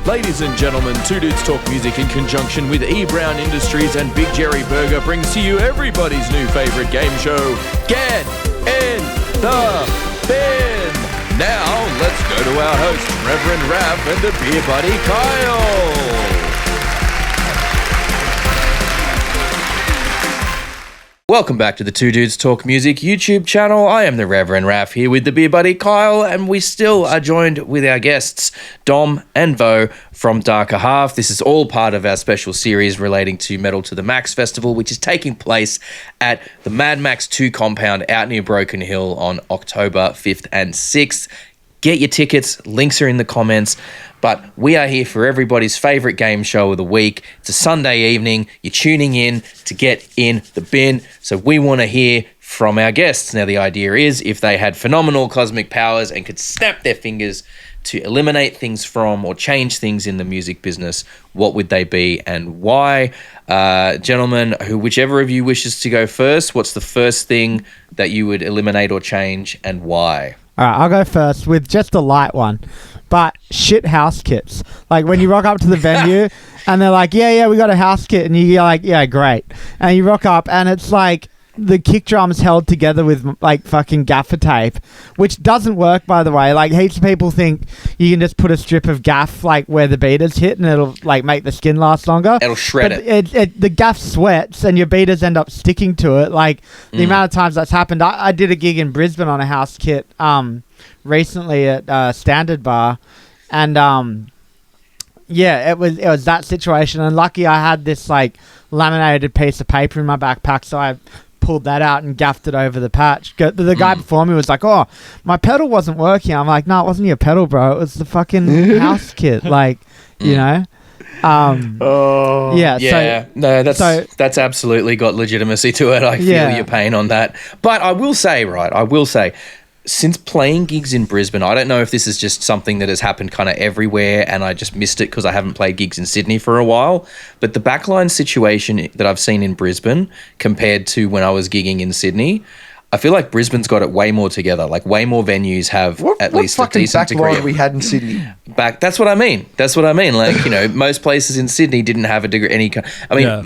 Ladies and gentlemen, Two Dudes Talk Music in conjunction with E. Brown Industries and Big Jerry Burger brings to you everybody's new favourite game show, Get in the Bin. Now, let's go to our host, Reverend Raph and the beer buddy, Kyle. Welcome back to the Two Dudes Talk Music YouTube channel. I am the Reverend Raph here with the beer buddy Kyle, and we still are joined with our guests, Dom and Vo from Darker Half. This is all part of our special series relating to Metal to the Max Festival, which is taking place at the Mad Max 2 compound out near Broken Hill on October 5th and 6th. Get your tickets, links are in the comments. But we are here for everybody's favourite game show of the week. It's a Sunday evening. You're tuning in to Get in the Bin. So we want to hear from our guests. Now, the idea is if they had phenomenal cosmic powers and could snap their fingers to eliminate things from or change things in the music business, what would they be and why? Gentlemen, whichever of you wishes to go first, what's the first thing that you would eliminate or change and why? All right, I'll go first with just a light one. But shit house kits. Like when you rock up to the venue and they're like, yeah, we got a house kit. And you're like, yeah, great. And you rock up and it's like the kick drum's held together with like fucking gaffer tape, which doesn't work, by the way. Like heaps of people think you can just put a strip of gaff like where the beaters hit and it'll like make the skin last longer. It'll shred it. The gaff sweats and your beaters end up sticking to it. Like the amount of times that's happened. I did a gig in Brisbane on a house kit recently at Standard Bar, and yeah, it was that situation. And lucky I had this like laminated piece of paper in my backpack, so I pulled that out and gaffed it over the patch. The guy before me was like, "Oh, my pedal wasn't working." I'm like, "No, it wasn't your pedal, bro. It was the fucking house kit." Like, you know. Yeah. No, that's absolutely got legitimacy to it. I feel your pain on that. But I will say, since playing gigs in Brisbane, I don't know if this is just something that has happened kind of everywhere and I just missed it because I haven't played gigs in Sydney for a while, but the backline situation that I've seen in Brisbane compared to when I was gigging in Sydney, I feel like Brisbane's got it way more together. Like way more venues have at least a decent degree. What we had in Sydney? That's what I mean. Like, you know, most places in Sydney didn't have a degree.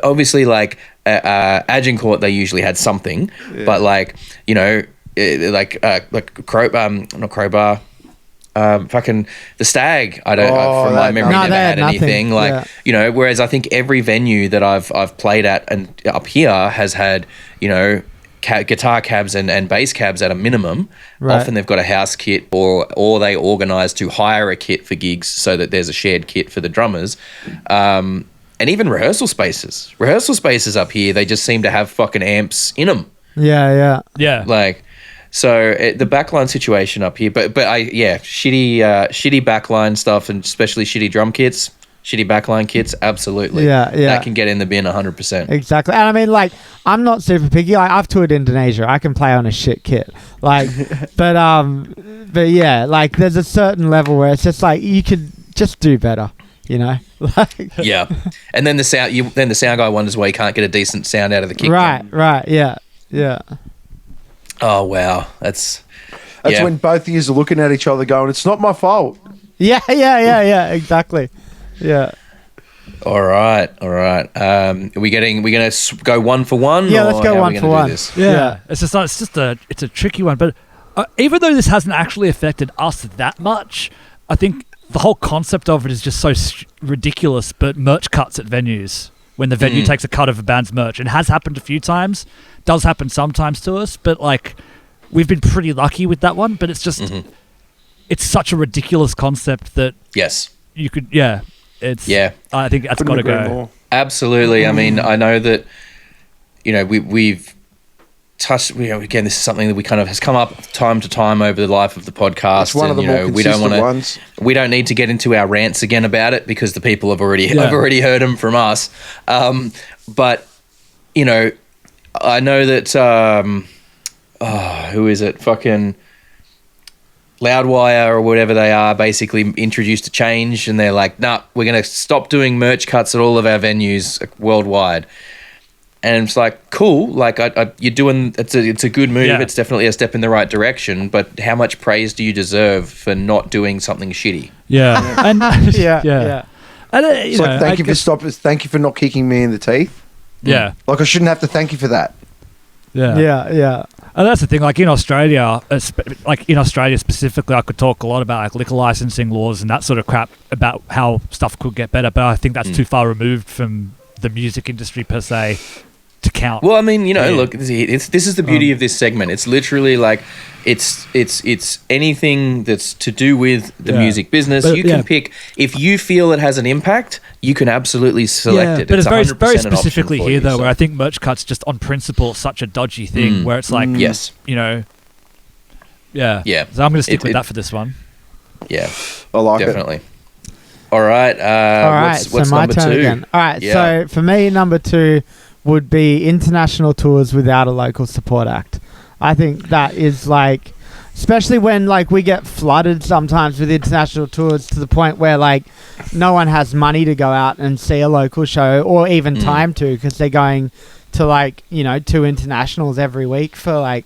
Obviously, like Agincourt, they usually had something, but like, you know, Crowbar, fucking the Stag. I don't, from my memory, never had anything. Like, you know, whereas I think every venue that I've played at and up here has had, you know, guitar cabs and bass cabs at a minimum. Right. Often they've got a house kit or they organise to hire a kit for gigs so that there's a shared kit for the drummers. And even rehearsal spaces. Rehearsal spaces up here, they just seem to have fucking amps in them. Yeah. Like, so the backline situation up here, but shitty backline stuff and especially shitty drum kits, shitty backline kits, absolutely. Yeah. That can get in the bin 100%. Exactly. And I mean, like, I'm not super picky. I've toured Indonesia. I can play on a shit kit. Like, but yeah, like there's a certain level where it's just like you could just do better, you know? Yeah. And then the sound guy wonders why he can't get a decent sound out of the kick drum. Right. Yeah. Oh, wow. That's when both of you are looking at each other going, it's not my fault. Yeah, exactly. Yeah. All right. Are we going to go one for one? Yeah, let's go one for one. Yeah. It's a tricky one, but even though this hasn't actually affected us that much, I think the whole concept of it is just so ridiculous, but merch cuts at venues. When the venue takes a cut of a band's merch. It has happened a few times. Does happen sometimes to us, but like we've been pretty lucky with that one. But it's just it's such a ridiculous concept that you could I think that's got to go. More. Absolutely. I mean, I know that, you know, we've touched, you know, again, this is something that we kind of has come up time to time over the life of the podcast. It's one of the more consistent ones. We don't need to get into our rants again about it because the people have already heard them from us. But you know, I know that who is it? Fucking Loudwire or whatever they are basically introduced a change, and they're like, "Nah, we're going to stop doing merch cuts at all of our venues worldwide." And it's like, cool, like you're doing, it's a good move. Yeah. It's definitely a step in the right direction. But how much praise do you deserve for not doing something shitty? Yeah, and yeah. And, It's like, thank you for not kicking me in the teeth. Yeah. Like, I shouldn't have to thank you for that. Yeah. And that's the thing, like in Australia, specifically, I could talk a lot about like liquor licensing laws and that sort of crap about how stuff could get better, but I think that's too far removed from the music industry per se to count. Well, I mean, look, this is the beauty of this segment. It's literally like it's anything that's to do with the music business. But, you can pick if you feel it has an impact. You can absolutely select it. But it's very 100% very an option specifically for here you, though, so. where I think merch cuts just on principle is such a dodgy thing. Where it's like, yes, yeah. So I'm going to stick with that for this one. Yeah, I like definitely. All right. What's so my number turn 2? again. All right. So for me, number 2 would be international tours without a local support act. I think that is like, especially when like we get flooded sometimes with international tours to the point where like no one has money to go out and see a local show or even time to, because they're going to like, 2 internationals every week for like,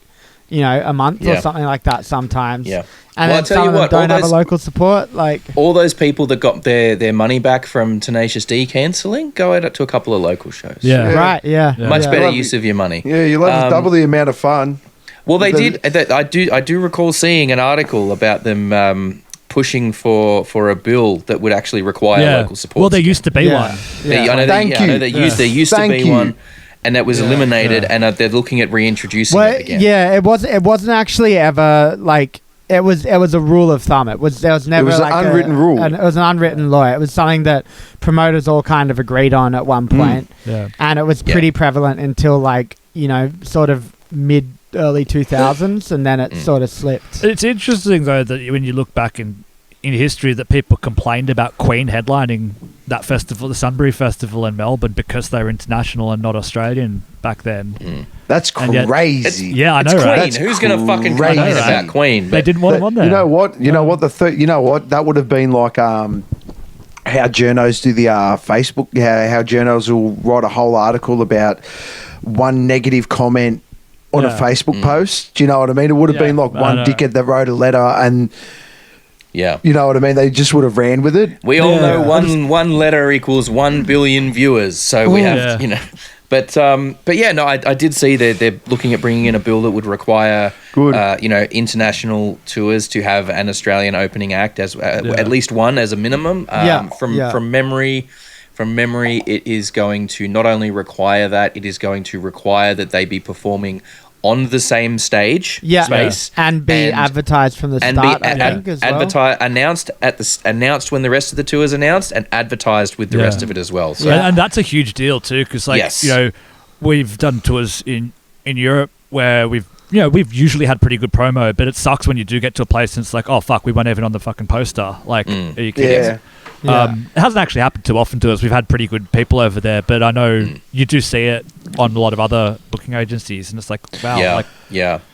a month or something like that sometimes. Yeah. And Well, then I'll tell some you of them what, don't have a local support. Like all those people that got their money back from Tenacious D cancelling, go out to a couple of local shows. Yeah. right, yeah. Much better use of your money. Yeah, you'll have double the amount of fun. Well, they did. I do recall seeing an article about them pushing for a bill that would actually require local support. Well, there used to be one. I know there used to be one, and that was eliminated, and they're looking at reintroducing it again. Yeah, it wasn't actually ever like. It was a rule of thumb. There was never like an unwritten rule. It was an unwritten law. It was something that promoters all kind of agreed on at one point. And it was pretty prevalent until like, sort of early 2000s, and then it sort of slipped. It's interesting though that when you look back in history that people complained about Queen headlining that festival, the Sunbury Festival in Melbourne, because they were international and not Australian back then. That's crazy. I know, Queen. right? Who's going to fucking complain about Queen? They didn't want him on there. You know what? That would have been like how journos do the Facebook. How journos will write a whole article about one negative comment on a Facebook post. Do you know what I mean? It would have been like one dickhead that wrote a letter and. Yeah. You know what I mean? They just would have ran with it. We all know one letter equals 1 billion viewers, so we have, But I did see that they're looking at bringing in a bill that would require, international tours to have an Australian opening act as at least one as a minimum. From memory, it is going to not only require that, it is going to require that they be performing on the same stage space and be advertised from the start, I think, as well. Announced when the rest of the tour is announced, and advertised with the rest of it as well. So. And that's a huge deal too, because we've done tours in Europe where we've usually had pretty good promo, but it sucks when you do get to a place and it's like, oh fuck, we weren't even on the fucking poster. Like, are you kidding? It hasn't actually happened too often to us. We've had pretty good people over there, but I know you do see it on a lot of other booking agencies, and it's like, wow.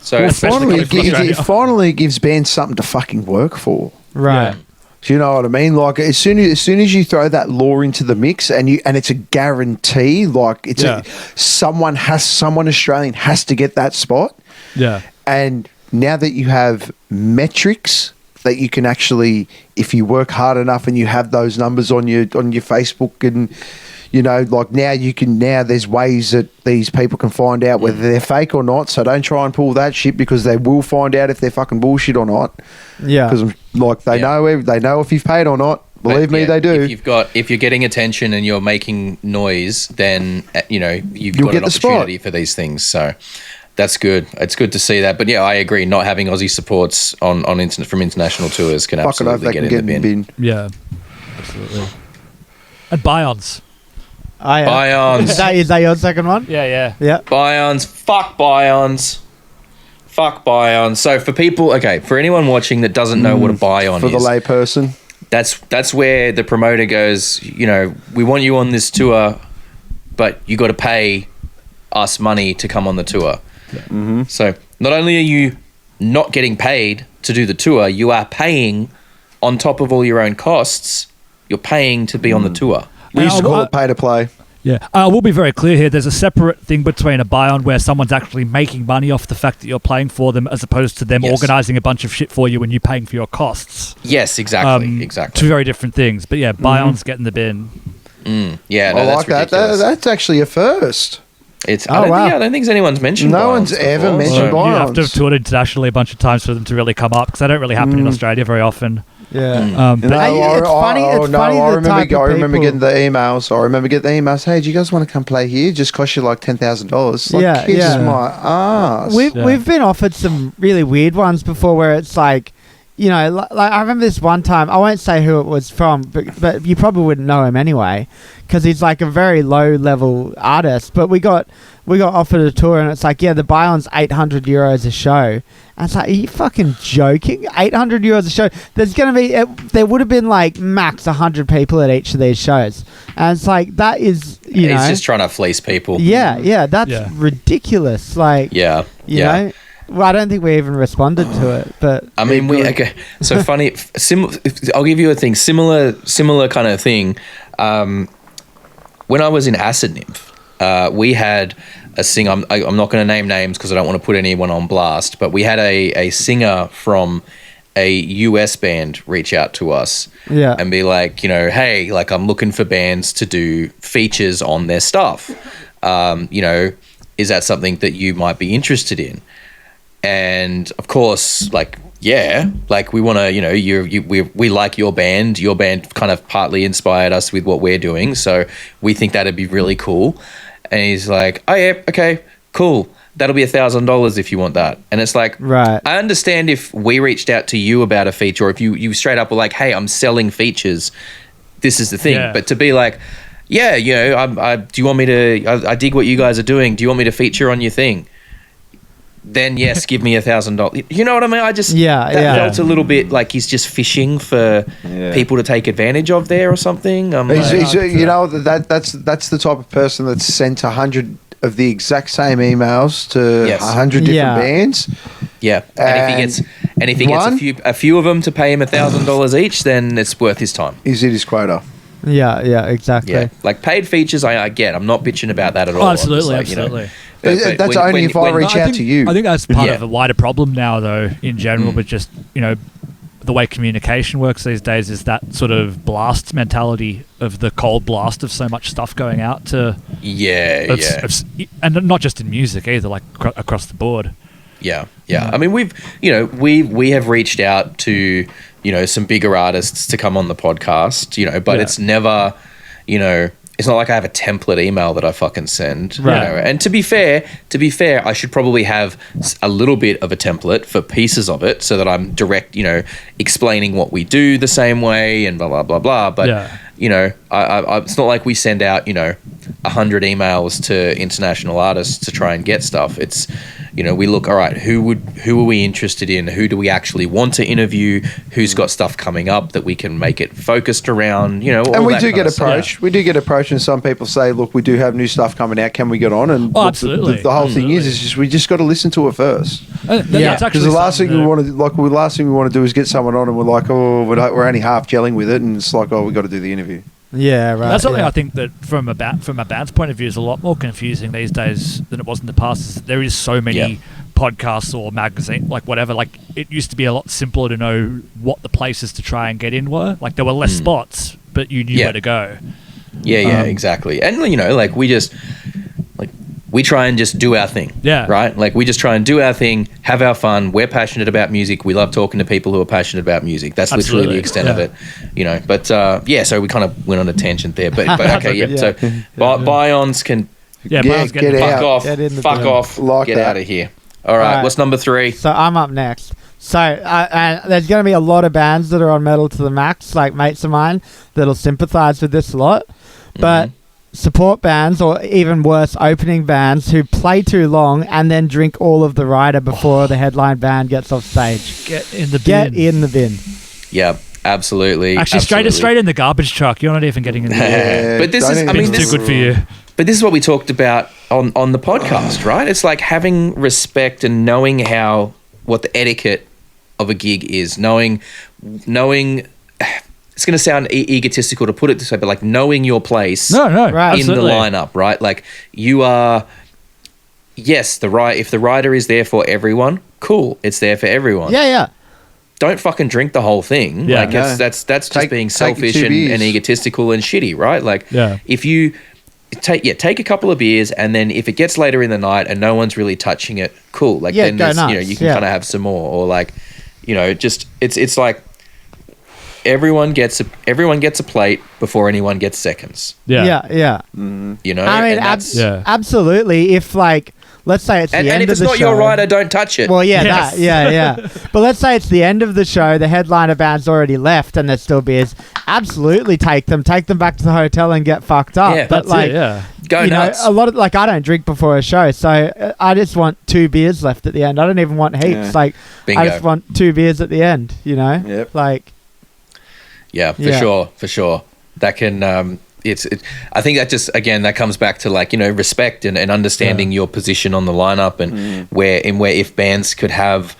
So it finally gives bands something to fucking work for. Right. Do you know what I mean? Like as soon as you throw that law into the mix and it's a guarantee, like someone Australian has to get that spot. Yeah. And now that you have metrics that you can actually, if you work hard enough and you have those numbers on your Facebook, and now there's ways that these people can find out whether they're fake or not. So don't try and pull that shit, because they will find out if they're fucking bullshit or not. Yeah, because they know if you've paid or not. Believe me, they do. If you're getting attention and you're making noise, then you'll got an opportunity for these things. So. That's good. It's good to see that. But I agree. Not having Aussie supports from international tours can absolutely get in the bin. Yeah, absolutely. And Bions. Bions. Is that your second one? Yeah. Bions. Fuck Bions. Fuck Bions. So for anyone watching that doesn't know what a Bion is. For the lay person. That's where the promoter goes, we want you on this tour, but you got to pay us money to come on the tour. Yeah. Mm-hmm. So not only are you not getting paid to do the tour, you are paying on top of all your own costs. You're paying to be on the tour. We used to call it pay to play. Yeah, we'll be very clear here. There's a separate thing between a buy-on where someone's actually making money off the fact that you're playing for them, as opposed to them organising a bunch of shit for you and you paying for your costs. Yes, exactly. Two very different things. But yeah, buy-ons get in the bin. Yeah, no, I that's like that. ridiculous. That's actually a first. It's. I don't think anyone's mentioned. No one's buy-ons ever before, mentioned so- buy-ons. You have to have toured internationally a bunch of times for them to really come up, because they don't really happen in Australia very often. Yeah. But It's funny the type of I remember people- getting the emails. I remember getting the emails. Hey, do you guys want to come play here? Just cost you like $10,000. Like, Yeah, kiss yeah. my ass. We've been offered some really weird ones before, where it's like, you know, like I remember this one time. I won't say who it was from, but you probably wouldn't know him anyway, because he's like a very low level artist. But we got offered a tour, and it's like, yeah, the buy-on's €800 a show. And it's like, are you fucking joking? €800 a show. There would have been like max 100 people at each of these shows, and it's like, that is, you know, He's just trying to fleece people. yeah, that's ridiculous. Like, Yeah. you know. Well, I don't think we even responded to it, but I mean, okay. So funny. I'll give you a thing. Similar kind of thing. When I was in Acid Nymph, we had a singer. I'm not going to name names because I don't want to put anyone on blast. But we had a singer from a US band reach out to us, and be like, you know, hey, like, I'm looking for bands to do features on their stuff. You know, is that something that you might be interested in? And of course, like, yeah, like, we want to, you know, we like your band. Your band kind of partly inspired us with what we're doing, so we think that'd be really cool. And he's like, oh yeah, okay, cool. That'll be $1,000 if you want that. And it's like, right. I understand if we reached out to you about a feature, or if you straight up were like, hey, I'm selling features. This is the thing. Yeah. But to be like, yeah, you know, do you want me to? I dig what you guys are doing. Do you want me to feature on your thing? Then yes, give me $1,000. You know what I mean? I just felt a little bit like he's just fishing for people to take advantage of there or something. You know, that's the type of person that's sent 100 of the exact same emails to 100 different bands. Yeah, and if he gets a few of them to pay him $1,000 each, then it's worth his time. Is it his quota? Yeah, exactly. Yeah, like, paid features, I get. I'm not bitching about that at all. Oh, absolutely, Like, absolutely. You know, but that's only if I reach out to you. I think that's part of a wider problem now, though, in general, but just, you know, the way communication works these days is that sort of blast mentality of the cold blast of so much stuff going out to... And not just in music either, like across the board. Yeah. I mean, we have reached out to, you know, some bigger artists to come on the podcast, you know, but it's never, you know, it's not like I have a template email that I fucking send. Right. You know? And to be fair, I should probably have a little bit of a template for pieces of it, so that I'm direct, you know, explaining what we do the same way and blah, blah, blah, blah. But, you know, I it's not like we send out, you know, 100 emails to international artists to try and get stuff. It's, you know, we look, all right, who are we interested in? Who do we actually want to interview? Who's got stuff coming up that we can make it focused around, you know, all and we that do kind get of stuff. approached. We do get approached, and some people say, look, we do have new stuff coming out. Can we get on? And absolutely. The whole thing is just, we just got to listen to it first. Because the last thing we want to do is get someone on and we're like, oh, we're only half gelling with it, and it's like, oh, we got to do the interview. Yeah, right. That's something I think that from a band's point of view is a lot more confusing these days than it was in the past. Is there is so many podcasts or magazine, like whatever. Like, it used to be a lot simpler to know what the places to try and get in were. Like, there were less spots, but you knew where to go. Yeah, exactly. And, you know, like, we try and just do our thing. Yeah. Right? Like, we just try and do our thing, have our fun. We're passionate about music. We love talking to people who are passionate about music. That's literally the extent of it, you know. But, so we kind of went on a tangent there. But okay, So buy-ons can get fuck off. Fuck off. Like get that. out of here. All right, what's number 3? So I'm up next. So there's going to be a lot of bands that are on Metal to the Max, like mates of mine, that'll sympathise with this a lot. But support bands, or even worse, opening bands who play too long and then drink all of the rider before the headline band gets off stage. Get in the bin. Yeah, absolutely. Actually, straight in the garbage truck. You're not even getting in there. But this is, it's too good for you. But this is what we talked about on the podcast, right? It's like having respect and knowing what the etiquette of a gig is, knowing it's going to sound egotistical to put it this way, but like knowing your place No, Right. in absolutely. the lineup, right? Like you are, yes, if the rider is there for everyone, cool, it's there for everyone. Yeah. Don't fucking drink the whole thing. Yeah. Like that's just being take your selfish 2 and beers. egotistical and shitty, right? Like Yeah. if you take a couple of beers, and then if it gets later in the night and no one's really touching it, cool. Like Yeah, then go there's, nuts. you can Yeah. kind of have some more, or like, just it's like everyone gets a plate before anyone gets seconds. Yeah. Yeah. I mean, I mean, and that's, Yeah. absolutely. If like, let's say it's the and end if of it's the not show. your rider, don't touch it. Well, yeah, Yes. that, yeah. But let's say it's the end of the show, the headliner band's already left, and there's still beers. Absolutely, take them back to the hotel and get fucked up. Yeah, but That's like, it, yeah. Go you nuts. know, a lot of I don't drink before a show, so I just want 2 beers left at the end. I don't even want heaps. Yeah. Like, Bingo. I just want 2 beers at the end. You know, Yep. like, Yeah, for Yeah. sure. That can I think that just again that comes back to like, respect and understanding your position on the lineup, and where if bands could have,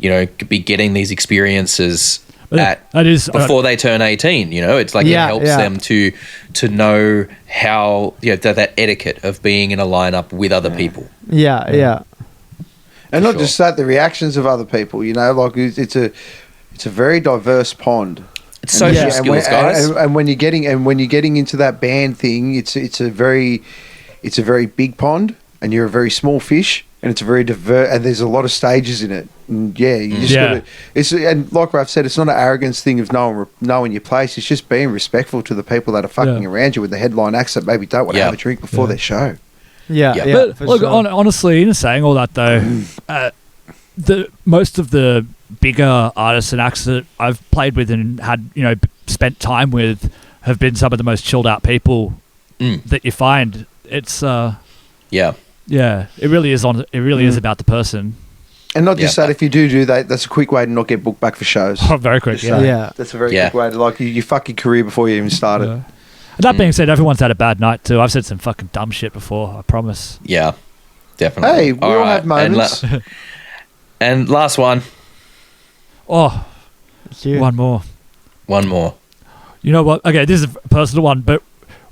could be getting these experiences That is before they turn 18, it's like Yeah, it helps yeah. them to know how, that etiquette of being in a lineup with other people. yeah. And not Sure. just that, the reactions of other people. Like it's a very diverse pond. It's social And skills, guys. And when you're getting into that band thing, it's a very big pond, and you're a very small fish, and it's a very diverse, and there's a lot of stages in it. And yeah, you just Yeah. gotta. And like Raph said, it's not an arrogance thing of knowing your place. It's just being respectful to the people that are fucking Yeah. around you with the headline acts that maybe don't want to Yeah. have a drink before their show. Yeah, Yeah. yeah. But for look, sure. honestly, in saying all that though, the most of the bigger artists and acts that I've played with and had, spent time with have been some of the most chilled out people that you find. It's Yeah. yeah, it really is is about the person. And not just Yeah. that, if you do that, that's a quick way to not get booked back for shows. Oh, very quick, yeah. So Yeah. That's a very Yeah. quick way to, like, you fuck your career before you even started. Yeah. And that being said, everyone's had a bad night too. I've said some fucking dumb shit before, I promise. Yeah. Definitely. Hey, we all have and moments. and last one. Oh, It's you. one more. One more. You know what? Okay, this is a personal one, but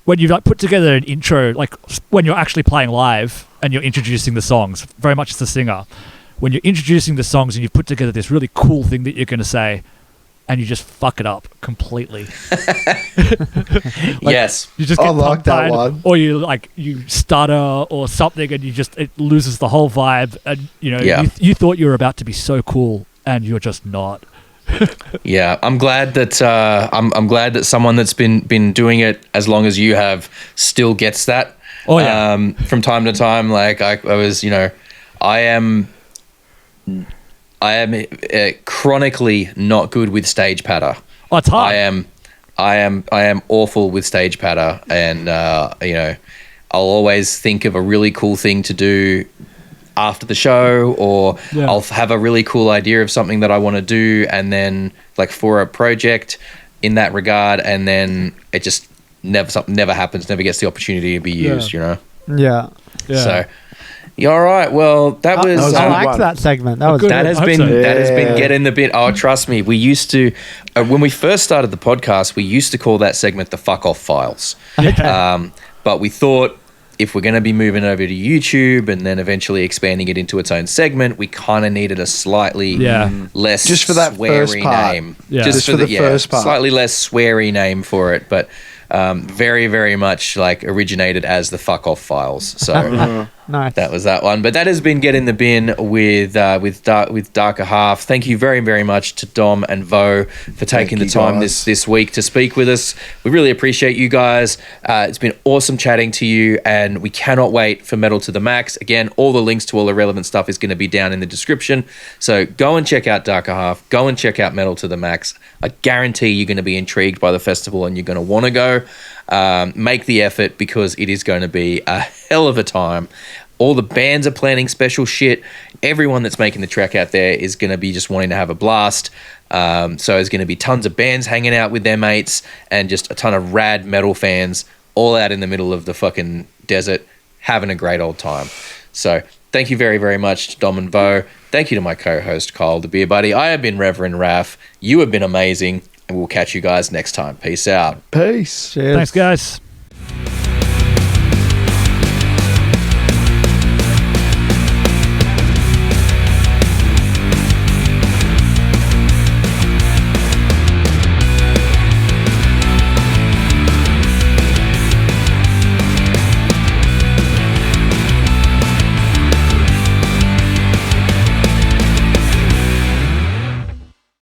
when you like put together an intro, like when you're actually playing live and you're introducing the songs, very much as the singer, when you're introducing the songs and you put together this really cool thing that you're going to say, and you just fuck it up completely. Yes. You just I get like that tongue-tied, one. or you stutter or something, and it loses the whole vibe, and Yeah. you thought you were about to be so cool, and you're just not. Yeah, I'm glad that I'm glad that someone that's been doing it as long as you have still gets that. Oh, yeah. From time to time, like I was, I am chronically not good with stage patter. Oh, it's hard. I am awful with stage patter, and I'll always think of a really cool thing to do after the show, or Yeah. I'll have a really cool idea of something that I want to do, and then like for a project in that regard, and then it just never happens, never gets the opportunity to be used, Yeah. Yeah. Yeah. Yeah, all right. Well, that was. was I good liked one. that segment. That was Good. That has I hope been so. that has been Yeah. getting the bit. Oh, trust me, we used to when we first started the podcast, we used to call that segment the "fuck off files." But we thought if we're going to be moving over to YouTube and then eventually expanding it into its own segment, we kind of needed a slightly Yeah. less Just for that first sweary part. name. Yeah. Just for the first part. Slightly less sweary name for it, but very, very much like originated as the "fuck off files." So. nice. That was that one, but that has been Get in the Bin with Darker Half. Thank you very, very much to Dom and Vo for taking the you, time guys. this week to speak with us. We really appreciate you guys. It's been awesome chatting to you, and we cannot wait for Metal to the Max. Again, all the links to all the relevant stuff is going to be down in the description. So go and check out Darker Half. Go and check out Metal to the Max. I guarantee you're going to be intrigued by the festival, and you're going to want to go. Make the effort, because it is going to be a hell of a time. All the bands are planning special shit. Everyone that's making the trek out there is going to be just wanting to have a blast. So there's going to be tons of bands hanging out with their mates, and just a ton of rad metal fans all out in the middle of the fucking desert having a great old time. So thank you very, very much to Dom and Vo. Thank you to my co-host Kyle, the beer buddy. I have been Reverend Raph. You have been amazing. and we'll catch you guys next time. Peace out. Peace. Cheers. Thanks, guys.